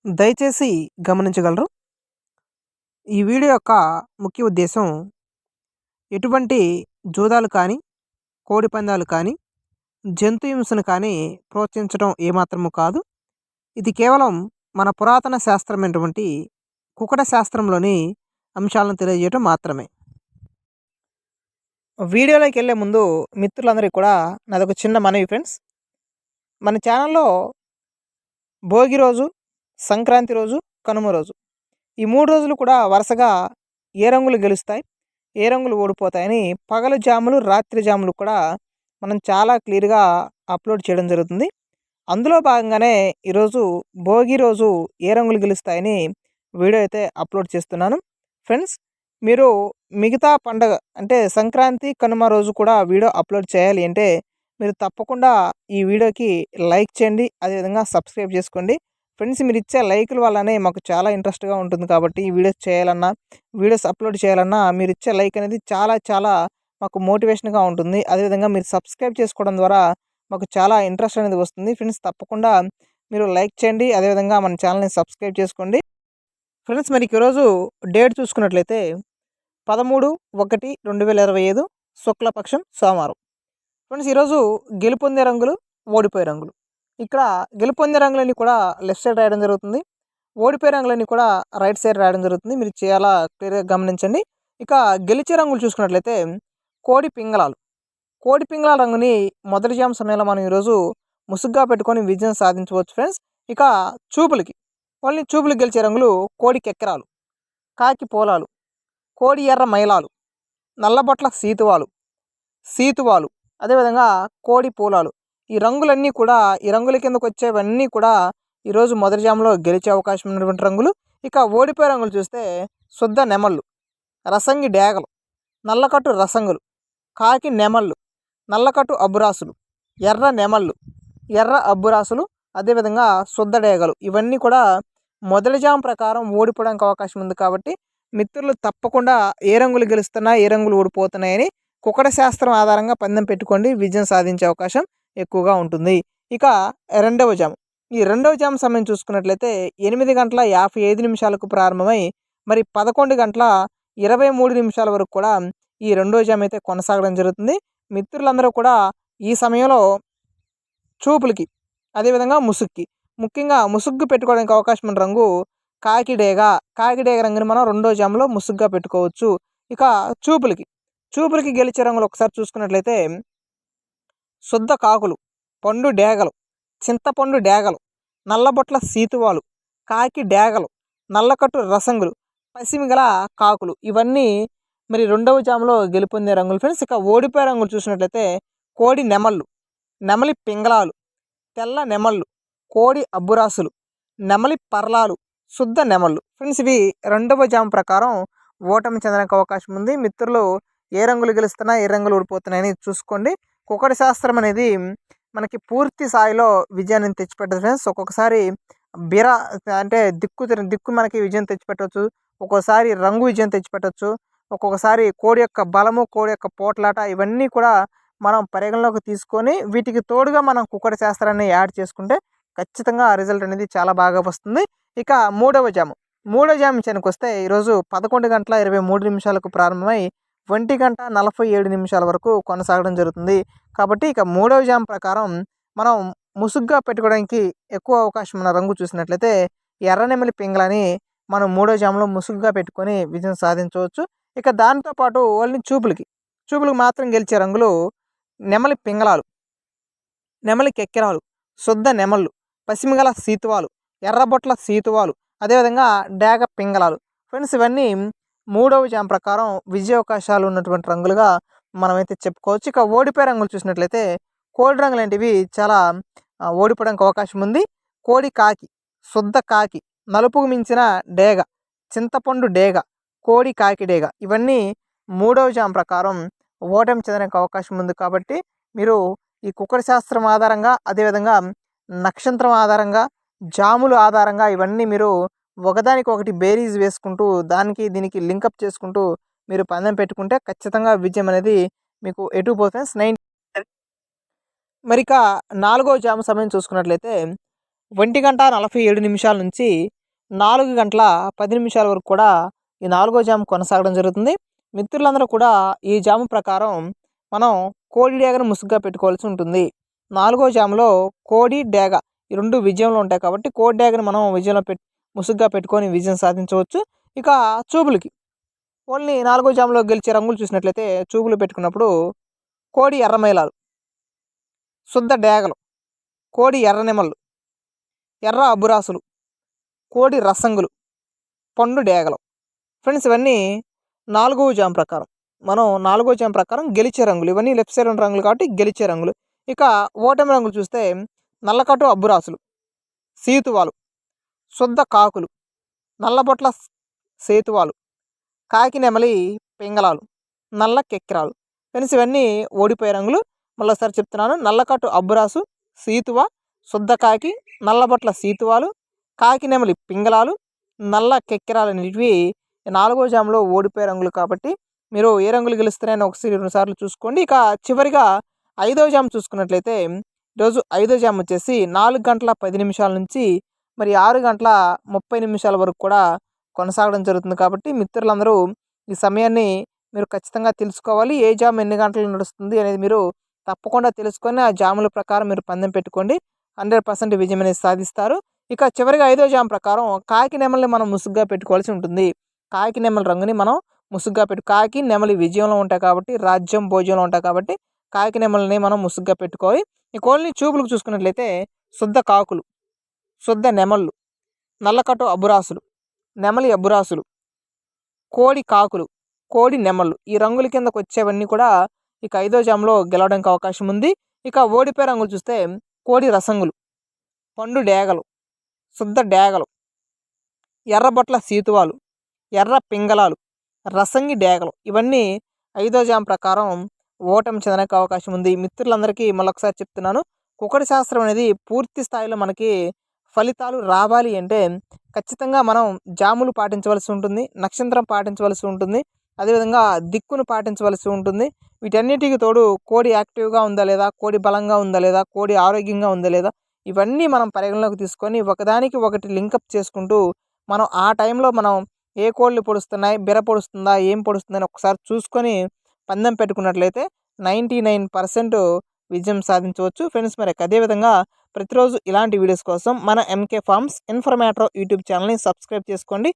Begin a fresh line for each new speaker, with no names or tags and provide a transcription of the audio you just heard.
దయచేసి గమనించగలరు. ఈ వీడియో యొక్క ముఖ్య ఉద్దేశం ఎటువంటి జూదాలు కానీ, కోడి పందాలు కానీ, జంతు హింసను కానీ ప్రోత్సహించడం ఏమాత్రము కాదు. ఇది కేవలం మన పురాతన శాస్త్రమైనటువంటి కుకట శాస్త్రంలోని అంశాలను తెలియజేయటం మాత్రమే. వీడియోలోకి వెళ్ళే ముందు మిత్రులందరికీ కూడా నాదొక చిన్న మనవి ఫ్రెండ్స్. మన ఛానల్లో భోగి రోజు, సంక్రాంతి రోజు, కనుమ రోజు ఈ 3 రోజులు కూడా వరుసగా ఏ రంగులు గెలుస్తాయి, ఏ రంగులు ఓడిపోతాయని పగలు జాములు, రాత్రి జాములు కూడా మనం చాలా క్లియర్‌గా అప్లోడ్ చేయడం జరుగుతుంది. అందులో భాగంగానే ఈరోజు భోగి రోజు ఏ రంగులు గెలుస్తాయని వీడియో అయితే అప్లోడ్ చేస్తున్నాను. ఫ్రెండ్స్, మీరు మిగతా పండగ అంటే సంక్రాంతి, కనుమ రోజు కూడా వీడియో అప్లోడ్ చేయాలి అంటే మీరు తప్పకుండా ఈ వీడియోకి లైక్ చేయండి. అదేవిధంగా సబ్స్క్రైబ్ చేసుకోండి. ఫ్రెండ్స్, మీరు ఇచ్చే లైకుల వల్లనే మాకు చాలా ఇంట్రెస్ట్‌గా ఉంటుంది కాబట్టి ఈ వీడియోస్ చేయాలన్నా, వీడియోస్ అప్లోడ్ చేయాలన్నా మీరు ఇచ్చే లైక్ అనేది చాలా చాలా మాకు మోటివేషన్‌గా ఉంటుంది. అదేవిధంగా మీరు సబ్స్క్రైబ్ చేసుకోవడం ద్వారా మాకు చాలా ఇంట్రెస్ట్ అనేది వస్తుంది. ఫ్రెండ్స్, తప్పకుండా మీరు లైక్ చేయండి. అదేవిధంగా మన ఛానల్‌ని సబ్స్క్రైబ్ చేసుకోండి. ఫ్రెండ్స్, మరి ఈరోజు డేట్ చూసుకున్నట్లయితే 13/1/2025 శుక్లపక్షం సోమవారం. ఫ్రెండ్స్, ఈరోజు గెలుపొందే రంగులు, ఓడిపోయే రంగులు. ఇక్కడ గెలుపొందే రంగులన్నీ కూడా లెఫ్ట్ సైడ్ రాయడం జరుగుతుంది. ఓడిపోయే రంగులన్నీ కూడా రైట్ సైడ్ రాయడం జరుగుతుంది. మీరు చాలా క్లియర్‌గా గమనించండి. ఇక గెలిచే రంగులు చూసుకున్నట్లయితే కోడి పింగళాలు. కోడి పింగళాల రంగుని మొదటి జాము సమయంలో మనం ఈరోజు ముసుగ్గా పెట్టుకొని విజయం సాధించవచ్చు ఫ్రెండ్స్. ఇక చూపులకి, ఓన్లీ చూపులకు గెలిచే రంగులు కోడి కెక్కరాలు, కాకి పోలాలు, కోడి ఎర్ర మైలాలు, నల్లబొట్ల సీతువాలు, అదేవిధంగా కోడి పూలాలు. ఈ రంగులన్నీ కూడా ఈ రంగుల కిందకు వచ్చేవన్నీ కూడా ఈరోజు మొదటి జాములో గెలిచే అవకాశం ఉన్నటువంటి రంగులు. ఇక ఓడిపోయే రంగులు చూస్తే శుద్ధ నెమళ్ళు, రసంగి డేగలు, నల్లకట్టు రసంగులు, కాకి నెమళ్ళు, నల్లకట్టు అబ్బురాసులు, ఎర్ర నెమళ్ళు, ఎర్ర అబ్బురాసులు, అదేవిధంగా శుద్ధ డేగలు. ఇవన్నీ కూడా మొదటి జాము ప్రకారం ఓడిపోవడానికి అవకాశం ఉంది కాబట్టి మిత్రులు తప్పకుండా ఏ రంగులు గెలుస్తున్నాయి, ఏ రంగులు ఓడిపోతున్నాయని కుకట శాస్త్రం ఆధారంగా పందెం పెట్టుకోండి. విజయం సాధించే అవకాశం ఎక్కువగా ఉంటుంది. ఇక రెండవ జాము, ఈ రెండవ జాము సమయం చూసుకున్నట్లయితే 8:55 ప్రారంభమై మరి 11:23 వరకు కూడా ఈ రెండవ జాము అయితే కొనసాగడం జరుగుతుంది. మిత్రులందరూ కూడా ఈ సమయంలో చూపులకి, అదేవిధంగా ముఖ్యంగా ముసుగు పెట్టుకోవడానికి అవకాశం ఉన్న రంగు కాకిడేగ రంగుని మనం రెండో జాములో ముసుగ్గా పెట్టుకోవచ్చు. ఇక చూపులకి గెలిచే రంగులు ఒకసారి చూసుకున్నట్లయితే శుద్ధ కాకులు, పండు డేగలు, చింతపండు డేగలు, నల్లబొట్ల సీతువాలు, కాకి డేగలు, నల్లకట్టు రసంగులు, పసిమిగల కాకులు. ఇవన్నీ మరి రెండవ జాములో గెలుపొందే రంగులు ఫ్రెండ్స్. ఇక ఓడిపోయే రంగులు చూసినట్లయితే కోడి నెమళ్ళు, నెమలి పింగళాలు, తెల్ల నెమళ్ళు, కోడి అబ్బురాసులు, నెమలి పర్లాలు, శుద్ధ నెమళ్ళు. ఫ్రెండ్స్, ఇవి రెండవ జాము ప్రకారం ఓటమి చెందడానికి అవకాశం ఉంది. మిత్రులు ఏ రంగులు గెలుస్తున్నాయి, ఏ రంగులు ఓడిపోతున్నాయని చూసుకోండి. కుకట శాస్త్రం అనేది మనకి పూర్తి స్థాయిలో విజయాన్ని తెచ్చిపెట్టదు ఫ్రెండ్స్. ఒక్కొక్కసారి అంటే దిక్కు మనకి విజయం తెచ్చిపెట్టవచ్చు. ఒక్కోసారి రంగు విజయం తెచ్చిపెట్టవచ్చు. ఒక్కొక్కసారి కోడి యొక్క బలము, కోడి యొక్క పోట్లాట, ఇవన్నీ కూడా మనం పరిగణలోకి తీసుకొని వీటికి తోడుగా మనం కుకట శాస్త్రాన్ని యాడ్ చేసుకుంటే ఖచ్చితంగా రిజల్ట్ అనేది చాలా బాగా వస్తుంది. ఇక మూడవ జాము విషయానికి వస్తే ఈరోజు 11:23 ప్రారంభమై 1:47 వరకు కొనసాగడం జరుగుతుంది. కాబట్టి ఇక మూడవ జాము ప్రకారం మనం ముసుగ్గా పెట్టుకోవడానికి ఎక్కువ అవకాశం ఉన్న రంగు చూసినట్లయితే ఎర్రనెమలి పింగళని మనం మూడో జాములో ముసుగ్గా పెట్టుకొని విజయం సాధించవచ్చు. ఇక దాంతోపాటు ఓన్లీ చూపులకి మాత్రం గెలిచే రంగులు నెమలి పింగళాలు, నెమలి కెక్కెరాలు, శుద్ధ నెమళ్ళు, పసిమిగల సీతువాలు, ఎర్రబొట్ల సీతువాలు, అదేవిధంగా డేగ పింగళాలు. ఫ్రెండ్స్, ఇవన్నీ మూడవ జాము ప్రకారం విజయ అవకాశాలు ఉన్నటువంటి రంగులుగా మనమైతే చెప్పుకోవచ్చు. ఇక ఓడిపోయే రంగులు చూసినట్లయితే కోడి రంగులు లాంటివి చాలా ఓడిపోవడానికి అవకాశం ఉంది. కోడి కాకి, శుద్ధ కాకి, నలుపుకు మించిన డేగ, చింతపండు డేగ, కోడి కాకి డేగ. ఇవన్నీ మూడవ జాము ప్రకారం ఓటమి చెందడానికి అవకాశం ఉంది. కాబట్టి మీరు ఈ కుకట శాస్త్రం ఆధారంగా, అదేవిధంగా నక్షత్రం ఆధారంగా, జాముల ఆధారంగా ఇవన్నీ మీరు ఒకదానికొకటి బేరీజ్ వేసుకుంటూ దీనికి లింకప్ చేసుకుంటూ మీరు పందెం పెట్టుకుంటే ఖచ్చితంగా విజయం అనేది మీకు ఎటు పోతుంది. మరి ఇక నాలుగో జాము సమయం చూసుకున్నట్లయితే 1:47 నుంచి 4 గంటల 10 నిమిషాల వరకు కూడా ఈ నాలుగో జాము కొనసాగడం జరుగుతుంది. మిత్రులందరూ కూడా ఈ జాము ప్రకారం మనం కోడి డేగను ముసుగ్గా పెట్టుకోవాల్సి ఉంటుంది. నాలుగో జాములో కోడి డేగ ఈ రెండు విజయంలో ఉంటాయి కాబట్టి కోడి డేగను మనం విజయంలో ముసుగ్గా పెట్టుకొని విజయం సాధించవచ్చు. ఇక చూపులకి ఓన్లీ నాలుగో జాములో గెలిచే రంగులు చూసినట్లయితే చూపులు పెట్టుకున్నప్పుడు కోడి ఎర్రమైలాలు, శుద్ధ డేగలు, కోడి ఎర్ర నెమళ్ళు, ఎర్ర అబురాసులు, కోడి రసంగులు, పండు డేగలు. ఫ్రెండ్స్ ఇవన్నీ నాలుగవ జామ్ ప్రకారం గెలిచే రంగులు. ఇవన్నీ లెఫ్ట్ సైడ్ ఉన్న రంగులు కాబట్టి గెలిచే రంగులు. ఇక ఓటమి రంగులు చూస్తే నల్లకట్టు అబ్బురాసులు, సీతువాలు, శుద్ధ కాకులు, నల్లబొట్ల సేతువాలు, కాకి నెమలి పింగళాలు, నల్ల కెక్కిరాలు. ఫ్రెండ్స్ ఇవన్నీ ఓడిపోయే రంగులు. మళ్ళీసారి చెప్తున్నాను, నల్లకట్టు అబ్బురాసు, సీతువ, శుద్ధ కాకి, నల్లబొట్ల సీతువాలు, కాకి నెమలి పింగళాలు, నల్ల కెక్కిరాలు అనేటివి నాలుగో జాములో ఓడిపోయే రంగులు కాబట్టి మీరు ఏ రంగులు గెలుస్తారని ఒకసారి 2 సార్లు చూసుకోండి. ఇక చివరిగా 5వ జాము చూసుకున్నట్లయితే ఈరోజు 5వ జాము వచ్చేసి 4 గంటల 10 నిమిషాల నుంచి మరి 6 గంటల 30 నిమిషాల వరకు కూడా కొనసాగడం జరుగుతుంది. కాబట్టి మిత్రులందరూ ఈ సమయాన్ని మీరు ఖచ్చితంగా తెలుసుకోవాలి. ఏ జాము ఎన్ని గంటలు నడుస్తుంది అనేది మీరు తప్పకుండా తెలుసుకొని ఆ జాముల ప్రకారం మీరు పందెం పెట్టుకోండి. 100% విజయం అనేది సాధిస్తారు. ఇక చివరిగా 5వ జాము ప్రకారం కాకి నెమలిని మనం ముసుగ్గా పెట్టుకోవాల్సి ఉంటుంది. కాకి నెమలి రంగుని మనం ముసుగ్గా కాకి నెమలి విజయంలో ఉంటాయి కాబట్టి, రాజ్యం భోజ్యంలో ఉంటాయి కాబట్టి కాకి నెమలిని మనం ముసుగ్గా పెట్టుకోవాలి. ఇక ఓన్లీ చూపులకు చూసుకున్నట్లయితే శుద్ధ కాకులు, శుద్ధ నెమళ్ళు, నల్లకట్టు అబురాసులు, నెమలి అబురాసులు, కోడి కాకులు, కోడి నెమళ్ళు ఈ రంగుల కిందకు వచ్చేవన్నీ కూడా ఇక 5వ జాములో గెలవడానికి అవకాశం ఉంది. ఇక ఓడిపోయే రంగులు చూస్తే కోడి రసంగులు, పండు డేగలు, శుద్ధ డేగలు, ఎర్రబొట్ల సీతువాలు, ఎర్ర పింగళాలు, రసంగి డేగలు ఇవన్నీ 5వ జాము ప్రకారం ఓటమి చెందడానికి అవకాశం ఉంది. మిత్రులందరికీ మళ్ళొకసారి చెప్తున్నాను, కుక్కడి శాస్త్రం అనేది పూర్తి స్థాయిలో మనకి ఫలితాలు రావాలి అంటే ఖచ్చితంగా మనం జాములు పాటించవలసి ఉంటుంది, నక్షత్రం పాటించవలసి ఉంటుంది, అదేవిధంగా దిక్కును పాటించవలసి ఉంటుంది. వీటన్నిటికి తోడు కోడి యాక్టివ్గా ఉందా లేదా, కోడి బలంగా ఉందా లేదా, కోడి ఆరోగ్యంగా ఉందా లేదా, ఇవన్నీ మనం పరిగణలోకి తీసుకొని ఒకదానికి ఒకటి లింకప్ చేసుకుంటూ మనం ఆ టైంలో మనం ఏ కోళ్ళు పొడుస్తున్నాయి, బిర పొడుస్తుందా, ఏం పొడుస్తుందని ఒకసారి చూసుకొని పందెం పెట్టుకున్నట్లయితే 99% విజయం సాధించవచ్చు. ఫ్రెండ్స్ మరి అదేవిధంగా ప్రతిరోజు ఇలాంటి వీడియోస్ కోసం మన ఎంకే ఫార్మ్స్ ఇన్ఫర్మేటర్ యూట్యూబ్ ఛానల్ని సబ్స్క్రైబ్ చేసుకోండి.